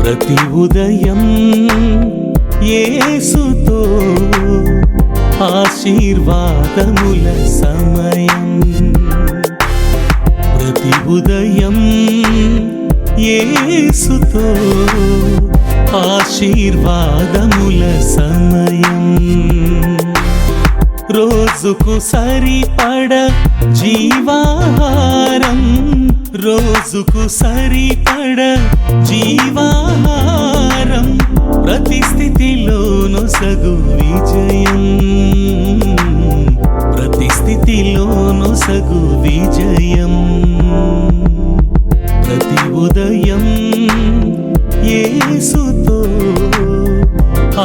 ప్రతి ఉదయం యేసుతో ఆశీర్వాదముల సమయం. ప్రతి ఉదయం యేసుతో ఆశీర్వాదముల సమయం. రోజుకు సరిపడ జీవాహారం, రోజుకు సరిపడ జీవాహారం, ప్రతి స్థితిలోను సగు విజయం, ప్రతి స్థితిలోను సగు విజయం. ప్రతి ఉదయం యేసుతో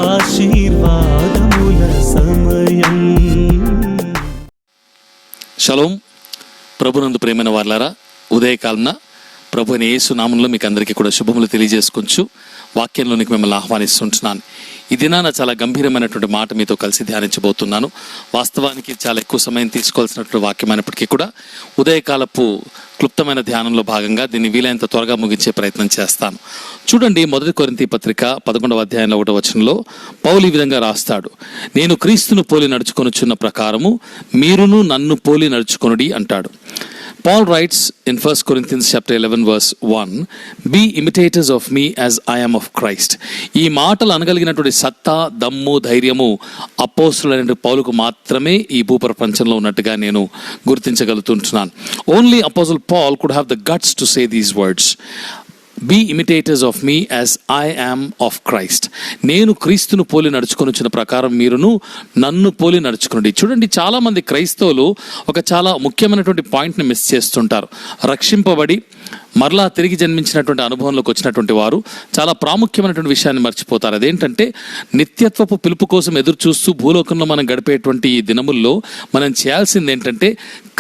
ఆశీర్వాదముల సమయం. షలోం. ప్రభునందు ప్రేమైన వారలారా, ఉదయకాలన ప్రభు అయిన యేసు నామంలో మీకు అందరికీ కూడా శుభములు తెలియజేసుకొంచు వాక్యంలోనికి మిమ్మల్ని ఆహ్వానిస్తుంటున్నాను. ఈ దినాన చాలా గంభీరమైనటువంటి మాట మీతో కలిసి ధ్యానించబోతున్నాను. వాస్తవానికి చాలా ఎక్కువ సమయం తీసుకోవాల్సినటువంటి వాక్యమైనప్పటికీ కూడా ఉదయకాలపు క్లుప్తమైన ధ్యానంలో భాగంగా దీన్ని వీలైనంత త్వరగా ముగించే ప్రయత్నం చేస్తాను. చూడండి, 1 కొరింథీ పత్రిక 11వ అధ్యాయంలో 1వ వచనంలో పౌలు ఈ విధంగా రాస్తాడు, నేను క్రీస్తును పోలి నడుచుకొనుచున్న ప్రకారము మీరును నన్ను పోలి నడుచుకొనుడి అంటాడు. Paul writes in 1 Corinthians chapter 11 verse 1, be imitators of me as I am of Christ. ఈ మాటలు అనగలిగినటువంటి సత్తా, దమ్ము, ధైర్యము అపోస్తులైన పౌలుకు మాత్రమే ఈ భూప్రపంచంలో ఉన్నట్టుగా నేను గుర్తించగలుగుతుంటున్నాను. Only Apostle Paul could have the guts to say these words. Be imitators of me as I am of Christ. నేను క్రీస్తును పోలి నడుచుకొనుచున్న ప్రకారం మీరును నన్ను పోలి నడుచుకోండి. చూడండి, చాలా మంది క్రైస్తవులు ఒక చాలా ముఖ్యమైనటువంటి పాయింట్ని మిస్ చేస్తుంటారు. రక్షింపబడి మరలా తిరిగి జన్మించినటువంటి అనుభవంలోకి వచ్చినటువంటి వారు చాలా ప్రాముఖ్యమైనటువంటి విషయాన్ని మర్చిపోతారు. అదేంటంటే, నిత్యత్వపు పిలుపు కోసం ఎదురు చూస్తూ భూలోకంలో మనం గడిపేటువంటి ఈ దినముల్లో మనం చేయాల్సింది ఏంటంటే,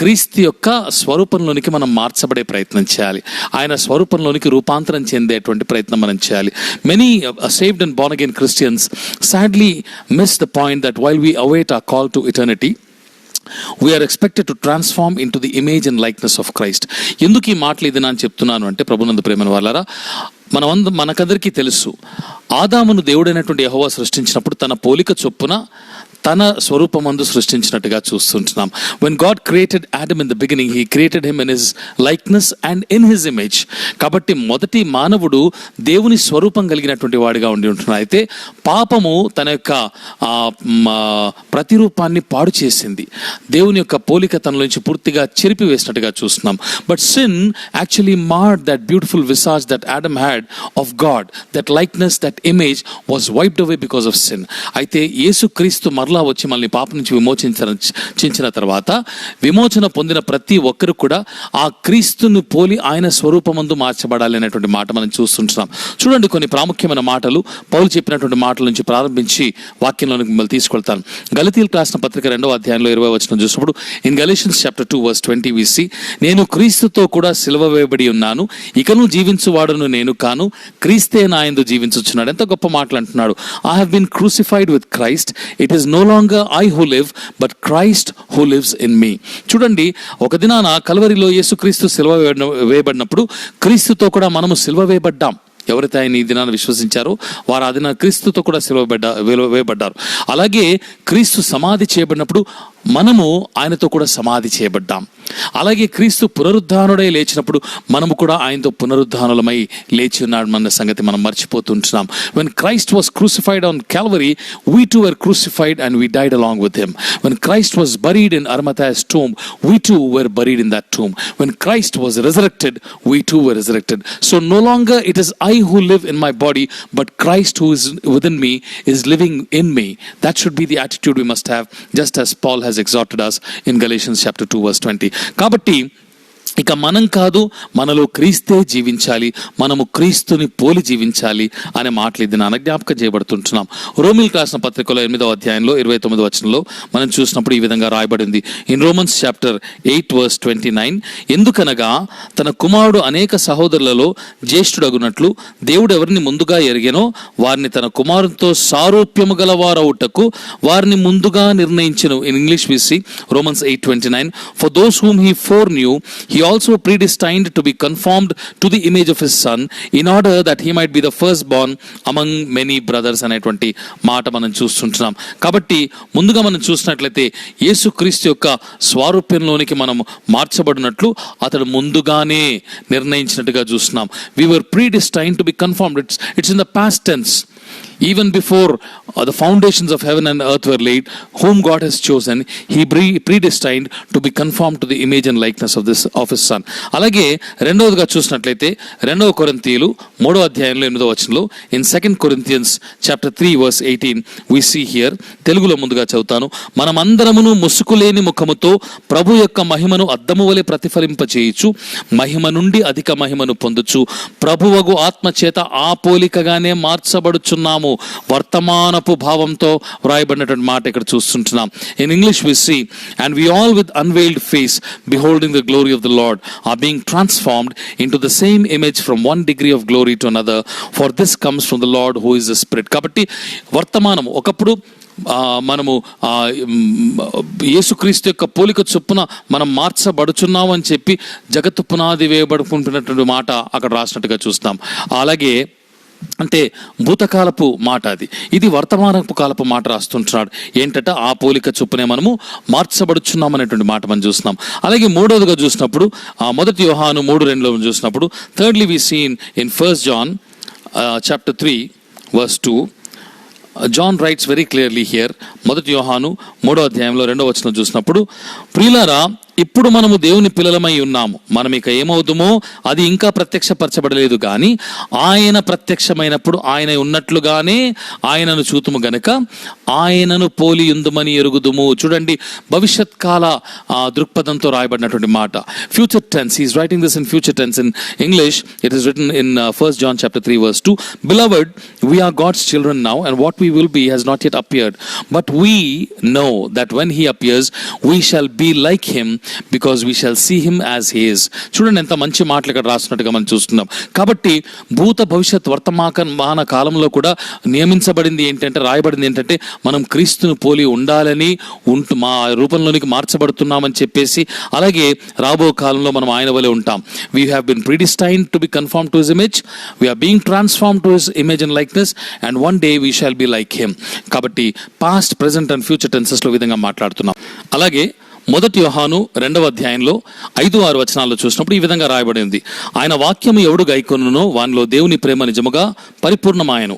క్రీస్తు యొక్క స్వరూపంలోనికి మనం మార్చబడే ప్రయత్నం చేయాలి. ఆయన స్వరూపంలోనికి రూపాంతరం చెందేటువంటి ప్రయత్నం మనం చేయాలి. Many saved and born again Christians sadly miss the point that while we await our call to eternity, we are expected to transform into the image and likeness of Christ. ఎందుకు ఈ మాటలు ఇది నేను చెప్తున్నాను అంటే, ప్రభునందు ప్రేమైన వాళ్ళారా, మనకందరికీ తెలుసు, ఆదామును దేవుడైనటువంటి యెహోవా సృష్టించినప్పుడు తన పోలిక చొప్పున తన స్వరూపమందు సృష్టించినట్టుగా చూస్తుంటున్నాం. When God created Adam in the beginning, he created him in his likeness and in his image. కాబట్టి మొదటి మానవుడు దేవుని స్వరూపం కలిగినటువంటి వాడిగా ఉండి ఉంటున్నాడు. అయితే పాపము తన యొక్క ప్రతిరూపాన్ని పాడు చేసింది. దేవుని యొక్క పోలిక తనలోంచి పూర్తిగా చెరిపివేసినట్టుగా చూస్తున్నాం. But sin actually marred that beautiful visage that Adam had of God. That likeness, that image was wiped away because of sin. అయితే యేసుక్రీస్తు మరలా వచ్చి మనల్ని పాపం నుంచి విమోచించిన తర్వాత విమోచన పొందిన ప్రతి ఒక్కరు కూడా ఆ క్రీస్తును పోలి ఆయన స్వరూపమందు మార్చబడాలి అనేటువంటి మాట మనం చూస్తుంటున్నాం. చూడండి, కొన్ని ప్రాముఖ్యమైన మాటలు పౌలు చెప్పినటువంటి మాటల నుంచి ప్రారంభించి వాక్యంలోనికి మిమ్మల్ని తీసుకెళ్తాను. గలతీయులకు రాసిన పత్రిక 2వ అధ్యాయంలో 20వ వచనం చూసినప్పుడు, in Galatians chapter 2 verse 20 we see, నేను క్రీస్తుతో కూడా సిలువ వేయబడి ఉన్నాను, ఇకను జీవించువాడును నేను కాను, క్రీస్తే నా యందు జీవించుచున్నాడు. ఎంత గొప్ప మాటలు అంటున్నాడు. I have been crucified with Christ. It is no longer I who live, but Christ who lives in me. చూడండి, ఒక దినాన కల్వరిలో యేసుక్రీస్తు సిలువ వేయబడినప్పుడు క్రీస్తుతో కూడా మనము సిలువ వేయబడ్డాం. ఎవరైతే ఆయన ఈ దినాన్ని విశ్వసించారో వారు ఆ దినాన్ని క్రీస్తుతో కూడా వేయబడ్డారు. అలాగే క్రీస్తు సమాధి చేయబడినప్పుడు మనము ఆయనతో కూడా సమాధి చేయబడ్డాం. అలాగే క్రీస్తు పునరుద్ధానుడై లేచినప్పుడు మనము కూడా ఆయనతో పునరుద్ధానులమై లేచి ఉన్నాడు అన్న సంగతి మనం మర్చిపోతుంటున్నాం. When Christ was crucified on Calvary, we too were crucified and we died along with him. When Christ was buried in Arimathea's tomb, we too were buried in that tomb. When Christ was resurrected, we too were resurrected. So no longer it is I who live in my body, but Christ who is within me is living in me. That should be the attitude we must have, just as Paul has exhorted us in Galatians chapter 2 verse 20. కాబట్టి ఇక మనం కాదు, మనలో క్రీస్తే జీవించాలి, మనము క్రీస్తుని పోలి జీవించాలి అనే మాటలు ఇది నాన్న జ్ఞాపకం చేయబడుతుంటున్నాం. రోమిల్కి రాసిన పత్రికలో 8వ అధ్యాయంలో 29వ వచనంలో మనం చూసినప్పుడు ఈ విధంగా రాయబడింది. ఇన్ రోమన్స్ చాప్టర్ 8 verse 29, ఎందుకనగా తన కుమారుడు అనేక సహోదరులలో జ్యేష్ఠుడగునట్లు దేవుడు ఎవరిని ముందుగా ఎరిగెనో వారిని తన కుమారునితో సారూప్యము గలవారవుటకు వారిని ముందుగా నిర్ణయించెను. In English we see Romans 8:29, for those whom he foreknew he also predestined to be conformed to the image of his son in order that he might be the firstborn among many brothers అనేటువంటి మాట మనం చూస్తుంటున్నాం. కాబట్టి ముందుగా మనం చూసినట్లయితే యేసుక్రీస్తు యొక్క స్వారూప్యంలోనికి మనం మార్చబడినట్లు అతడు ముందుగానే నిర్ణయించినట్టుగా చూస్తున్నాం. we were predestined to be conformed. It's in the past tense. Even before the foundations of heaven and earth were laid, whom God has chosen, he predestined to be conformed to the image and likeness of his son. అలాగే రెండవదిగా చూసినట్లయితే 2 కొరింథీయులు 3వ అధ్యాయంలో 8వ వచనంలో in 2 Corinthians chapter 3 verse 18 we see here, తెలుగులో ముందుగా చదువుతాను. మనమందరమును ముసుకులేని ముఖముతో ప్రభు యొక్క మహిమను అద్దము వలె ప్రతిఫలింపచేయుచు మహిమ నుండి అధిక మహిమను పొందుచు ప్రభువగు ఆత్మ చేత ఆ పోలికగానే మార్చబడుచున్నాము. వర్తమానపు భావంతో వ్రాయబడినటువంటి మాట ఇక్కడ చూస్తుంటున్నాం. In English we see, and we all with unveiled face beholding the glory of the lord are being transformed into the same image from one degree of glory to another, for this comes from the lord who is the spirit. కాబట్టి వర్తమానం ఒకప్పుడు మనము యేసుక్రీస్తు యొక్క పోలిక చొప్పున మనం మార్చబడుచున్నాము అని చెప్పి జగత్తు పునాది వేయబడుకుంటున్నటువంటి మాట అక్కడ రాసినట్టుగా చూస్తాం. అలాగే అంటే భూతకాలపు మాట ఇది వర్తమానపు కాలపు మాట రాస్తుంటున్నాడు. ఏంటంటే ఆ పోలిక చొప్పునే మనము మార్చబడుచున్నాం అనేటువంటి మాట మనం చూస్తున్నాం. అలాగే మూడవదిగా చూసినప్పుడు 1 యోహాను 3:2 చూసినప్పుడు, thirdly we seen in 1 John chapter 3 verse 2, John writes very clearly here. 1 యోహాను 3వ అధ్యాయంలో 2వ వచనం చూసినప్పుడు, ప్రియులారా ఇప్పుడు మనము దేవుని పిల్లలమై ఉన్నాము, మనం ఇక ఏమవుదుమో అది ఇంకా ప్రత్యక్షపరచబడలేదు కానీ ఆయన ప్రత్యక్షమైనప్పుడు ఆయన ఉన్నట్లుగానే ఆయనను చూతుము గనుక ఆయనను పోలి ఉందుమని ఎరుగుదుము. చూడండి, భవిష్యత్ కాల దృక్పథంతో రాయబడినటువంటి మాట. Future tense, he's writing this in future tense. In English it is written in 1 John chapter 3 verse 2, beloved, we are God's children now, and what we will be has not yet appeared, but we know that when he appears we shall be like him, because we shall see him as he is. చూడండి ఎంత మంచి మాటలు ఇక్కడ రాసినట్టుగా మనం చూస్తున్నాం. కాబట్టి భూత భవిష్యత్ వర్తమాన కాలంలో కూడా నియమించబడింది ఏంటంటే, రాయబడింది ఏంటంటే, మనం క్రీస్తును పోలి ఉండాలని, మా రూపంలోనికి మార్చబడుతున్నామని చెప్పేసి, అలాగే రాబో కాలంలో మనం ఆయన వలె ఉంటాం. We have been predestined to be conform to his image, we are being transform to his image and likeness, and one day we shall be like him. కాబట్టి పాస్ట్, ప్రెజెంట్ అండ్ ఫ్యూచర్ టెన్సెస్లో విధంగా మాట్లాడుతున్నాం. అలాగే 1 యోహాను 2వ అధ్యాయంలో 5-6 వచనాల్లో చూసినప్పుడు ఈ విధంగా రాయబడింది, ఆయన వాక్యము ఎవడు గైకొనునో వానిలో దేవుని ప్రేమ నిజముగా పరిపూర్ణమాయను,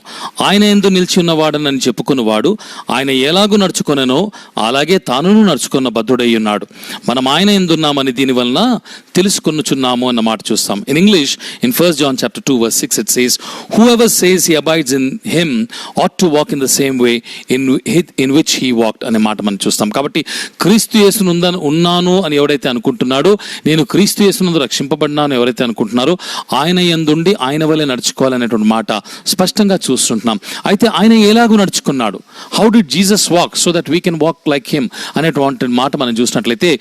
ఆయన యందు నిలిచి ఉన్నవాడనని చెప్పుకున్నవాడు ఆయన ఎలాగూ నడుచుకొనెనో అలాగే తానును నడుచుకున్న బద్ధుడై ఉన్నాడు. మనం ఆయన యందున్నామని దీని వలన తెలుసుకొనుచున్నాము అన్న మాట చూస్తాం. In English in 1 John chapter 2 verse 6 it says, whoever says he abides in him ought to walk in the same way in which he walked అనే మాట మనం చూస్తాం. కాబట్టి క్రీస్తు యేసును ఉన్నాను అని ఎవరైతే అనుకుంటున్నాడో, నేను క్రీస్తు యేసునందు రక్షింపబడినాను ఎవరైతే అనుకుంటున్నారో, ఆయన యందుండి ఆయన వలె నడుచుకోవాలనేటువంటి మాట స్పష్టంగా చూస్తుంటున్నాం. అయితే ఆయన ఎలాగూ నడుచుకున్నాడు, how did Jesus walk so that we can walk like him అనేటువంటి మాట మనం చూసినట్లయితే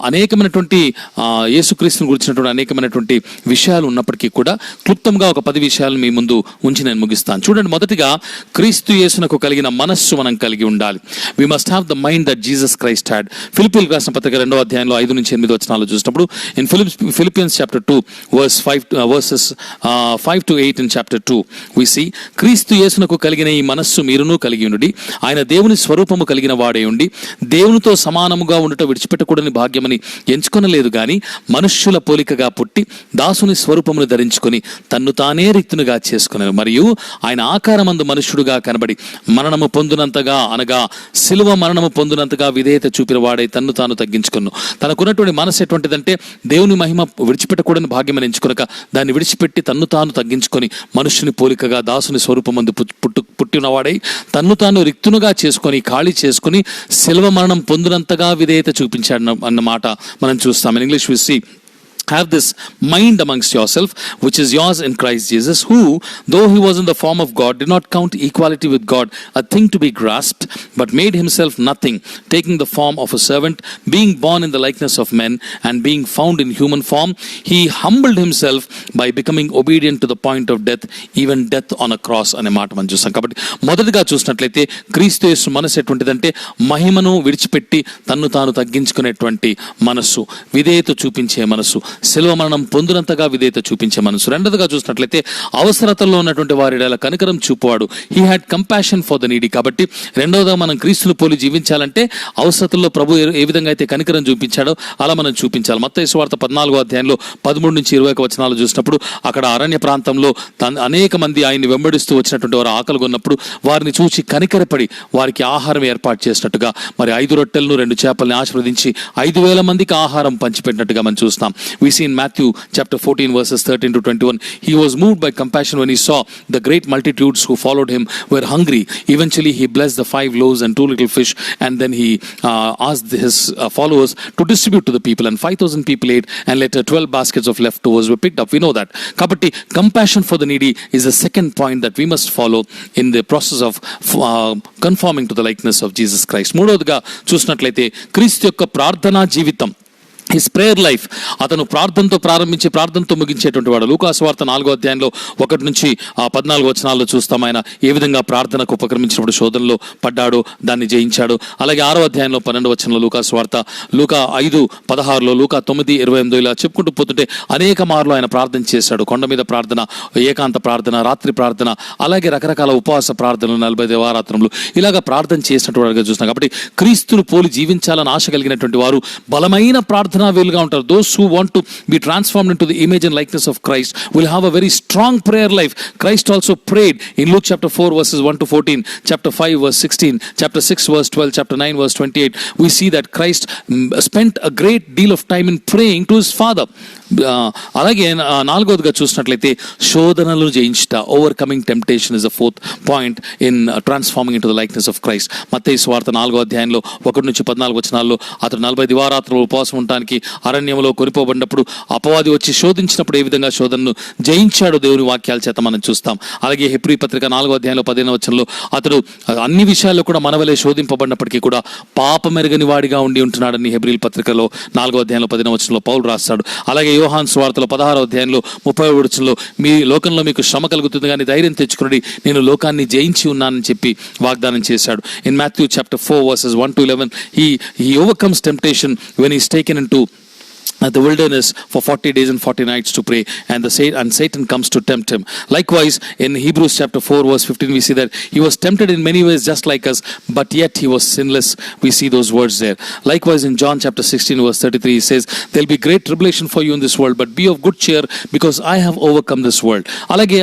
అనేకమైనటువంటి యేసుక్రీస్తుని గురించినటువంటి అనేకమైనటువంటి విషయాలు ఉన్నప్పటికీ కూడా క్లుప్తంగా ఒక 10 విషయాలు మీ ముందు ఉంచి నేను ముగిస్తాను. చూడండి, మొదటిగా క్రీస్తు యేసునకు కలిగిన మనస్సు మనం కలిగి ఉండాలి. We must have the mind that Jesus Christ had. ఫిలిప్పీయులకు రాసిన పత్రిక 2వ అధ్యాయంలో 5-8 వచనాలు చూసినప్పుడు, in Philippians chapter 2 verses 5 to 8 in chapter 2 we see, క్రీస్తు యేసునకు కలిగిన ఈ మనస్సు మీరును కలిగి ఉండి, ఆయన దేవుని స్వరూపము కలిగిన వాడే ఉండి దేవునితో సమానముగా ఉండుట విడిచిపెట్టకూడని భాగ్యమని ఎంచుకొనలేదు గాని మనుష్యుల పోలికగా పుట్టి దాసుని స్వరూపమును ధరించుకొని తన్ను తానే రిక్తునిగా చేసుకునేను, మరియు ఆయన ఆకారమందు మనుష్యుడుగా కనబడి మరణము పొందునంతగా, అనగా శిలువ మరణము పొందునంతగా విధేయత చూపిన వాడై తన్ను తాను తగ్గించుకున్నాను. తనకున్నటువంటి మనసు ఎటువంటిదంటే, దేవుని మహిమ విడిచిపెట్టకూడని భాగ్యం ఎంచుకొనక దాన్ని విడిచిపెట్టి తన్ను తాను తగ్గించుకొని మనుష్యుని పోలికగా దాసుని స్వరూపమందు పుట్టినవాడై తన్ను తాను రిక్తునుగా చేసుకొని, ఖాళీ చేసుకుని శిలువ మరణం పొందినంతగా విధేయత చూపించాడు అన్నమాట మనం చూస్తాం. In English we see, have this mind amongst yourself which is yours in Christ Jesus, who though he was in the form of God did not count equality with God a thing to be grasped, but made himself nothing, taking the form of a servant, being born in the likeness of men, and being found in human form he humbled himself by becoming obedient to the point of death, even death on a cross అనే మాట మనం చూస్తాం. కాబట్టి మొదటిగా చూసినట్లయితే క్రీస్తు యేసు మనసు ఎటువంటిదంటే, మహిమను విడిచిపెట్టి తన్ను తాను తగ్గించుకునేటువంటి మనస్సు, విధేయత చూపించే మనస్సు, శిలువ మరణం పొందినంతగా విధేయత చూపించే మనసు. రెండవదిగా చూసినట్లయితే అవసరతల్లో ఉన్నటువంటి వారి ఎడల కనికరం చూపువాడు. He had compassion for the needy. కాబట్టి రెండవదిగా మనం క్రీస్తును పోలి జీవించాలంటే అవసరతల్లో ప్రభు ఏ విధంగా అయితే కనికరం చూపించాడో అలా మనం చూపించాలి. మత్తయి సువార్త 14వ అధ్యాయంలో 13 నుంచి 21 వచనాలు చూసినప్పుడు అక్కడ అరణ్య ప్రాంతంలో అనేక మంది ఆయన్ని వెంబడిస్తూ వచ్చినటువంటి వారు ఆకలి కొన్నప్పుడు వారిని చూచి కనికరపడి వారికి ఆహారం ఏర్పాటు చేసినట్టుగా మరి 5 రొట్టెలను 2 చేపల్ని ఆశీర్వదించి 5,000 మందికి ఆహారం పంచిపెట్టినట్టుగా మనం చూస్తాం. We see in Matthew chapter 14 verses 13 to 21, he was moved by compassion when he saw the great multitudes who followed him were hungry. Eventually he blessed the 5 loaves and 2 little fish, and then he asked his followers to distribute to the people, and 5,000 people ate, and later 12 baskets of leftovers were picked up. We know that. Kabatti, compassion for the needy is the second point that we must follow in the process of conforming to the likeness of Jesus Christ. మూడవదిగా చూసినట్లయితే క్రీస్తు యొక్క ప్రార్థనా జీవితం, his prayer life. అతను ప్రార్థనతో ప్రారంభించి ప్రార్థనతో ముగించేటువంటి వాడు. లూకా సువార్త 4వ అధ్యాయంలో 1 నుంచి 14 వచనాల్లో చూస్తాం ఆయన ఏ విధంగా ప్రార్థనకు ఉపక్రమించినప్పుడు శోధనలో పడ్డాడు, దాన్ని జయించాడు. అలాగే 6వ అధ్యాయంలో 12 వచనంలో లూకా సువార్త, లూకా 5:16లో, లూకా 9:28 ఇలా చెప్పుకుంటూ పోతుంటే అనేక మార్లు ఆయన ప్రార్థన చేశాడు. కొండ మీద ప్రార్థన, ఏకాంత ప్రార్థన, రాత్రి ప్రార్థన, అలాగే రకరకాల ఉపవాస ప్రార్థనలు, 40 దివారాత్రములు ఇలాగా ప్రార్థన చేసినటువంటి వాడుగా చూస్తున్నాం. కాబట్టి క్రీస్తును పోలి జీవించాలని ఆశ కలిగినటువంటి వారు బలమైన ప్రార్థన వీలుగా ఉంటారు. Those who want to be transformed into the image and likeness of Christ will have a very strong prayer life. Christ also prayed in Luke chapter 4 verses 1 to 14, chapter 5 verse 16, chapter 6 verse 12, chapter 9 verse 28. We see that Christ spent a great deal of time in praying to his Father. అలాగే 4వదిగా చూసినట్లయితే శోధనలు జయించుట, overcoming temptation is the 4th point in transforming into the likeness of Christ. మత్తయి సువార్త 4వ అధ్యాయంలో 1 నుంచి 14 వచనాల్లో అతను 40 దివారాత్రులు ఉపవాసం ఉండడానికి అరణ్యంలో కొనిపోబడినప్పుడు అపవాది వచ్చి శోధించినప్పుడు ఏ విధంగా శోధనను జయించాడో దేవుని వాక్యాల చేత మనం చూస్తాం. అలాగే హెబ్రీ పత్రిక 4వ అధ్యాయంలో 15వ వచనంలో అతడు అన్ని విషయాల్లో కూడా మనవలే శోధింపబడినప్పటికీ కూడా పాపమెరగని వాడిగా ఉండి ఉంటున్నాడని హెబ్రీ పత్రికలో 4వ అధ్యాయంలో 15వ వచనంలో పౌలు రాస్తాడు. అలాగే యోహాను సువార్తలో 16వ అధ్యాయంలో 30వ వచనంలో మీ లోకంలో మీకు శ్రమ కలుగుతుంది కానీ ధైర్యం తెచ్చుకుని నేను లోకాన్ని జయించి ఉన్నానని చెప్పి వాగ్దానం చేశాడు. In Matthew chapter 4 verses 1 to 11 he overcomes temptation when he is taken into the wilderness for 40 days and 40 nights to pray, and Satan comes to tempt him. Likewise in Hebrews chapter 4 verse 15 we see that he was tempted in many ways just like us, but yet he was sinless. We see those words there. Likewise in John chapter 16 verse 33 he says there'll be great tribulation for you in this world, but be of good cheer because I have overcome this world. అలాగే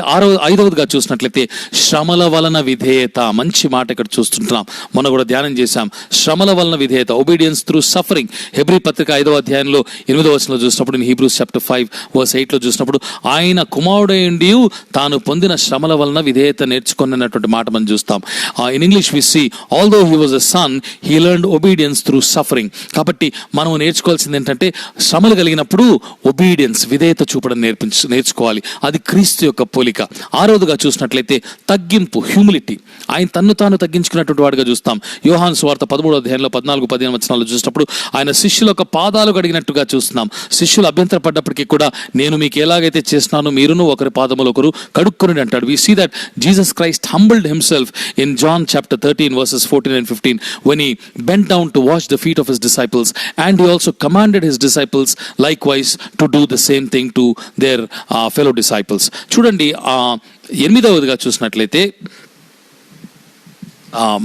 5వదిగా చూసినట్లయితే శ్రమల వలన విధేయత, మంచి మాట ఇక్కడ చూస్తుంటున్నాం, మొన్న కూడా ధ్యానం చేశాం. శ్రమల వలన విధేయత, obedience through suffering. హెబ్రీ పత్రిక 5వ అధ్యాయంలో 8వ వచనంలో చూసినప్పుడు, ఇన్ హీబ్రూస్ చాప్టర్ 5 verse 8లో చూసినప్పుడు ఆయన కుమారుడైండి తాను పొందిన శ్రమల వలన విధేయత నేర్చుకున్నటువంటి మాట మనం చూస్తాం. In English we see although he was a son he learned obedience through suffering. కాబట్టి మనం నేర్చుకోవాల్సింది ఏంటంటే శ్రమలు కలిగినప్పుడు ఒబీడియన్స్, విధేయత చూపడం నేర్చుకోవాలి. అది క్రీస్తు యొక్క పోలిక. 6వదిగా చూసినట్లయితే తగ్గింపు, హ్యూమిలిటీ. ఆయన తన్ను తాను తగ్గించుకున్నటువంటి వాడిగా చూస్తాం. యోహాను సువార్త 13వ అధ్యాయంలో 14-15 వచనాలు చూసినప్పుడు ఆయన శిష్యుల యొక్క పాదాలు కడిగినట్టుగా చూస్తున్నాం. శిష్యులు అభ్యంతరపడ్డప్పటికీ కూడా నేను మీకు ఎలాగైతే చేస్తున్నానో మీరును ఒకరి పాదములు ఒకరు కడుక్కొని అంటాడు. We see that Jesus Christ humbled himself in John chapter 13 verses 14 and 15 when he bent down to wash the feet of his disciples, and he also commanded his disciples likewise to do the same thing to their fellow disciples. చూడండి 8వదిగా చూసినట్లయితే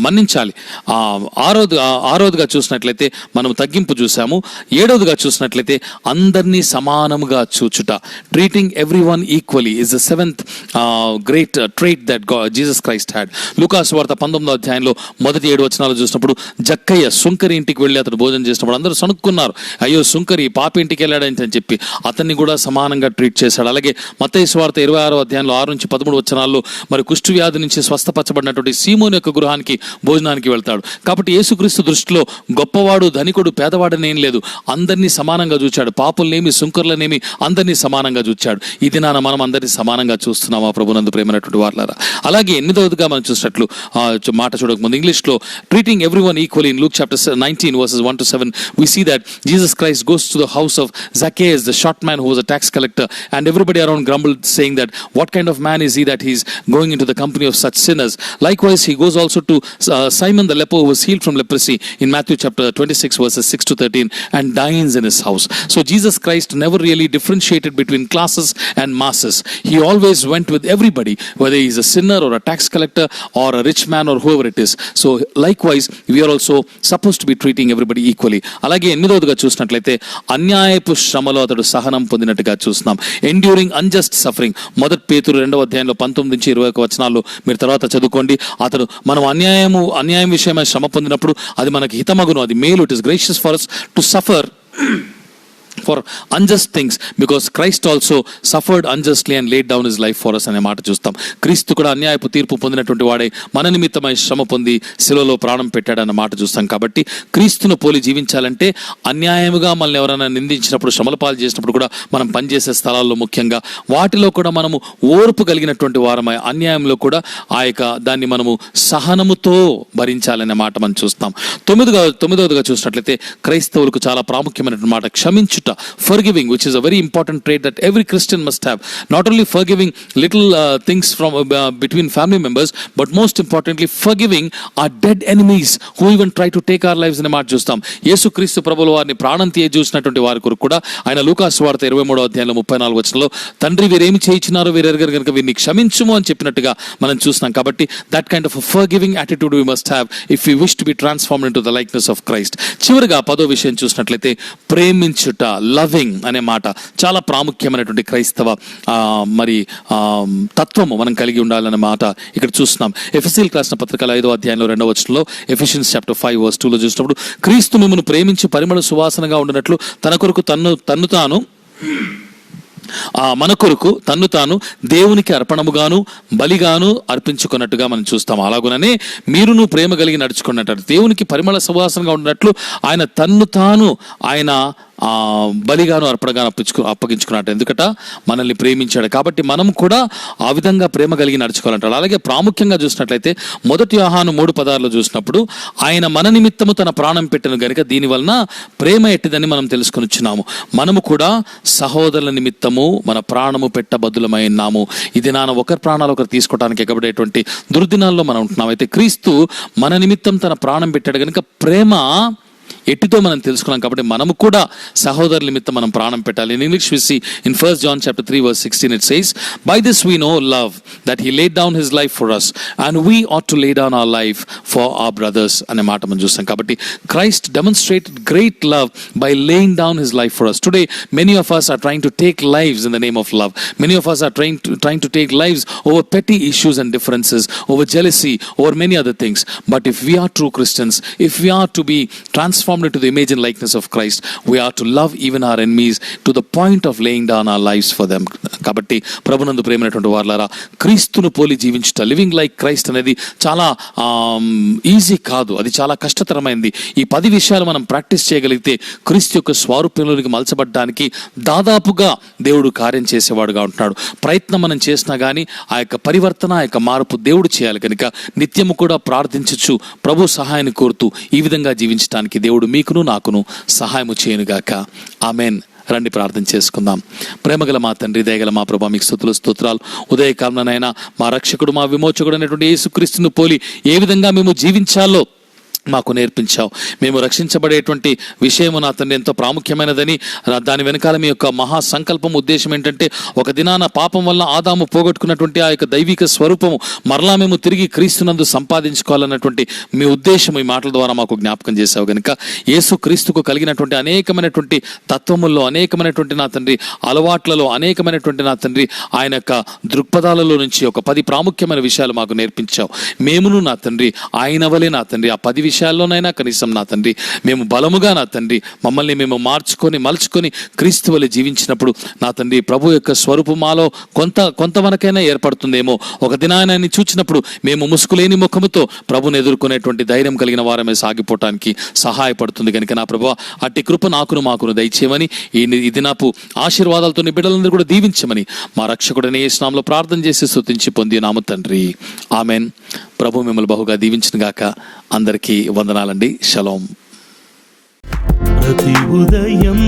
మన్నించాలి. 6వదిగా చూసినట్లయితే మనం తగ్గింపు చూసాము. 7వదిగా చూసినట్లయితే అందరినీ సమానముగా చూచుట, treating every one equally is the 7th great trait that Jesus Christ had. లూకా సువార్త 19వ అధ్యాయంలో మొదటి 7 వచనాలు చూసినప్పుడు జక్కయ్య సుంకరి ఇంటికి వెళ్ళి అతడు భోజనం చేసినప్పుడు అందరూ సణుక్కున్నారు, అయ్యో సుంకరి పాప ఇంటికి వెళ్ళాడని చెప్పి అతన్ని కూడా సమానంగా ట్రీట్ చేశాడు. అలాగే మత్తయి సువార్త 26వ అధ్యాయంలో 6 నుంచి 13 వచనాల్లో మరి కుష్టు వ్యాధి నుంచి స్వస్థపరచబడినటువంటి సీమోను యొక్క గృహానికి భోజనానికి వెళ్తాడు. కాబట్టి యేసుక్రీస్తు దృష్టిలో గొప్పవాడు ధనికుడు పేదవాడనేం లేదు, అందరినీ సమానంగా చూచాడు. పాపులనేమి సుంకర్లనేమి అందరినీ సమానంగా చూచాడు. ఇది మనం అందరినీ సమానంగా చూస్తున్నాం ఆ ప్రభునందు ప్రేమైనటువంటి వారులారా. అలాగే 8వదిగా మనం చూసినట్లు మాట చూడకముందు ఇంగ్లీష్లో treating every one equally in Luke chapter 19 verses 1 to 7 we see that Jesus Christ goes to the house of Zacchaeus, the short man who was a tax collector, and everybody around grumbled saying that what kind of man is he that he's going into the company of such sinners. Likewise he goes also to Simon the leper who was healed from leprosy in Matthew chapter 26 verses 6 to 13 and dines in his house. So Jesus Christ never really differentiated between classes and masses. He always went with everybody, whether he is a sinner or a tax collector or a rich man or whoever it is. So likewise we are also supposed to be treating everybody equally. అలాగే ఎనిమిదవదిగా చూసినట్లయితే అన్యాయపు శ్రమలో అతడు సహనం పొందినట్టుగా చూస్తున్నాం. Enduring unjust suffering. మొదటి పేతురు 2వ అధ్యాయంలో 19 నుంచి 21 వచనాలు మీరు తర్వాత చదువుకోండి. అతడు మనం అన్యాయం విషయమై శ్రమ పొందినప్పుడు అది మనకి హితమగును, అది మేలు. It is gracious for us to suffer for unjust things because Christ also suffered unjustly and laid down his life for us అనే మాట చూస్తాం. క్రీస్తు కూడా అన్యాయపు తీర్పు పొందినటువంటి వాడే మన నిమిత్తమై శ్రమ పొంది శిలువలో ప్రాణం పెట్టాడన్న మాట చూస్తాం. కాబట్టి క్రీస్తును పోలి జీవించాలంటే అన్యాయముగా మనల్ని ఎవరైనా నిందించినప్పుడు, శ్రమల పాలు చేసినప్పుడు కూడా మనం పనిచేసే స్థలాల్లో ముఖ్యంగా వాటిలో కూడా మనము ఓర్పు కలిగినటువంటి వారమై అన్యాయంలో కూడా ఆ యొక్క దాన్ని మనము సహనముతో భరించాలనే మాట మనం చూస్తాం. తొమ్మిదవదిగా చూసినట్లయితే క్రైస్తవులకు చాలా ప్రాముఖ్యమైనటువంటి మాట క్షమించుట. Forgiving, which is a very important trait that every Christian must have. Not only forgiving little things from between family members, but most importantly forgiving our dead enemies who even try to take our lives in a మాట చూస్తాం. యేసుక్రీస్తు ప్రభువుల వారిని ప్రాణం తీయజూసినటువంటి వారి కొరకు కూడా ఆయన లూకా సువార్త 23వ అధ్యాయంలో 34 వచనంలో తండ్రి వీరేమి చేయించినారో వీరెరగరు కనుక వీరిని క్షమించుము అని చెప్పినట్టుగా మనం చూస్తున్నాం. కాబట్టి that kind of a forgiving attitude we must have if we wish to be transformed into the likeness of Christ. చివరిగా 10వ విషయం చూసినట్లయితే ప్రేమించుట, లవింగ్ అనే మాట చాలా ప్రాముఖ్యమైనటువంటి క్రైస్తవ తత్వము మనం కలిగి ఉండాలనే మాట ఇక్కడ చూస్తున్నాం. ఎఫెసీయులకు రాసిన పత్రికల 5వ అధ్యాయంలో 2వ వచనంలో ఎఫెషియన్స్ చాప్టర్ 5 verse 2లో చూసినప్పుడు క్రీస్తు మిమ్మును ప్రేమించి పరిమళ సువాసనగా ఉండినట్లు తన కొరకు తన్ను తాను మన కొరకు తన్ను తాను దేవునికి అర్పణముగాను బలిగాను అర్పించుకున్నట్టుగా మనం చూస్తాం. అలాగుననే మీరును ప్రేమ కలిగి నడుచుకున్నట్టు దేవునికి పరిమళ సువాసనగా ఉన్నట్లు ఆయన తన్ను తాను ఆయన బలిగాను అర్పణగాను అప్పగించుకున్నట్టు. ఎందుకట మనల్ని ప్రేమించాడు కాబట్టి మనం కూడా ఆ విధంగా ప్రేమ కలిగి నడుచుకోవాలంటాడు. అలాగే ప్రాముఖ్యంగా చూసినట్లయితే 1 యోహాను 3:16 చూసినప్పుడు ఆయన మన నిమిత్తము తన ప్రాణం పెట్టెను గనుక దీని వలన ప్రేమ ఎట్టిదని మనం తెలుసుకొని వచ్చినాము. మనము కూడా సహోదరుల నిమిత్తము మన ప్రాణము పెట్టబద్దులమై ఉన్నాము. ఇది ఒకరి ప్రాణాలు ఒకరు తీసుకోవడానికి ఎగబడేటువంటి దుర్దినాల్లో మనం ఉంటున్నాం. అయితే క్రీస్తు మన నిమిత్తం తన ప్రాణం పెట్టాడు కనుక ప్రేమ ఎట్టితో మనం తెలుసుకున్నాం. కాబట్టి మనము కూడా సహోదరుల నిమిత్తం మనం ప్రాణం పెట్టాలి. In English we see in 1 John chapter 3 verse 16 it says, by this we know love, that he laid down his life for us and we ought to lay down our life for our brothers అనే మాట మనం చూస్తాం. కాబట్టి Christ demonstrated great love by laying down his life for us. Today many of us are trying to take lives in the name of love. Many of us are trying to take lives over petty issues and differences, over jealousy, over many other things. But if we are true Christians, if we are to be transformed into the image and likeness of Christ, we are to love even our enemies to the point of laying down our lives for them. కాబట్టి ప్రభునందు ప్రేమైనటువంటి వారలారా, క్రీస్తును పోలి జీవించుట, living like Christ అనేది చాలా easy కాదు, అది చాలా కష్టతరమైంది. ఈ 10 విషయాలు మనం ప్రాక్టీస్ చేయగలిగితే క్రీస్తు యొక్క స్వరూపంలోనికి మలచబడ్డానికి దాదాపుగా దేవుడు కార్యం చేసేవాడుగా ఉంటున్నాడు. ప్రయత్నం మనం చేసినా కానీ ఆ యొక్క పరివర్తన, ఆ యొక్క మార్పు దేవుడు చేయాలి కనుక నిత్యము కూడా ప్రార్థించచ్చు, ప్రభు సహాయాన్ని కోరుతూ ఈ విధంగా జీవించడానికి దేవుడు మీకును నాకును సహాయము చేయనుగాక. ఆమెన్. రండి ప్రార్థన చేసుకుందాం. ప్రేమగల మా తండ్రి, దయగల మా ప్రభా, మీకు స్తోత్రాలు. ఉదయకాలంలోనైనా మా రక్షకుడు, మా విమోచకుడు అనేటువంటి యేసుక్రీస్తును పోలి ఏ విధంగా మేము జీవించాలో మాకు నేర్పించావు. మేము రక్షించబడేటువంటి విషయము నా తండ్రి ఎంతో ప్రాముఖ్యమైనదని, దాని వెనకాల మీ యొక్క మహా సంకల్పం, ఉద్దేశం ఏంటంటే ఒక దినాన పాపం వల్ల ఆదాము పోగొట్టుకున్నటువంటి ఆ యొక్క దైవిక స్వరూపము మరలా మేము తిరిగి క్రీస్తునందు సంపాదించుకోవాలన్నటువంటి మీ ఉద్దేశం ఈ మాటల ద్వారా మాకు జ్ఞాపకం చేశావు కనుక యేసు క్రీస్తుకు కలిగినటువంటి అనేకమైనటువంటి తత్వముల్లో, అనేకమైనటువంటి నా తండ్రి అలవాట్లలో, అనేకమైనటువంటి నా తండ్రి ఆయన యొక్క దృక్పథాలలో నుంచి ఒక 10 ప్రాముఖ్యమైన విషయాలు మాకు నేర్పించావు. మేమును నా తండ్రి ఆయన వలె నా తండ్రి ఆ 10 విషయాల్లోనైనా కనీసం నా తండ్రి మేము బలముగా నా తండ్రి మమ్మల్ని మేము మలుచుకొని క్రీస్తు వలె జీవించినప్పుడు నా తండ్రి ప్రభు యొక్క స్వరూపం మాలో కొంతవరకైనా ఏర్పడుతుందేమో. ఒక దినాన్ని చూచినప్పుడు మేము ముసుగులేని ముఖముతో ప్రభుని ఎదుర్కొనేటువంటి ధైర్యం కలిగిన వారమే సాగిపోవటానికి సహాయపడుతుంది కనుక నా ప్రభు అట్టి కృప మాకును దయచేయమని, ఈ దినాపు ఆశీర్వాదాలతో నీ బిడ్డలందరూ కూడా దీవించమని మా రక్షకుడనే యేసు నామములో ప్రార్థన చేసి స్తుతించి పొందినాము తండ్రి. ఆమెన్. ప్రభు మిమ్మల్ని బహుగా దీవించును గాక. అందరికీ వందనాలండి. షలోం. ప్రతి ఉదయం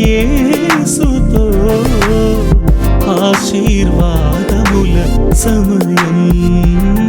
యేసుతో ఆశీర్వాదముల సమయం.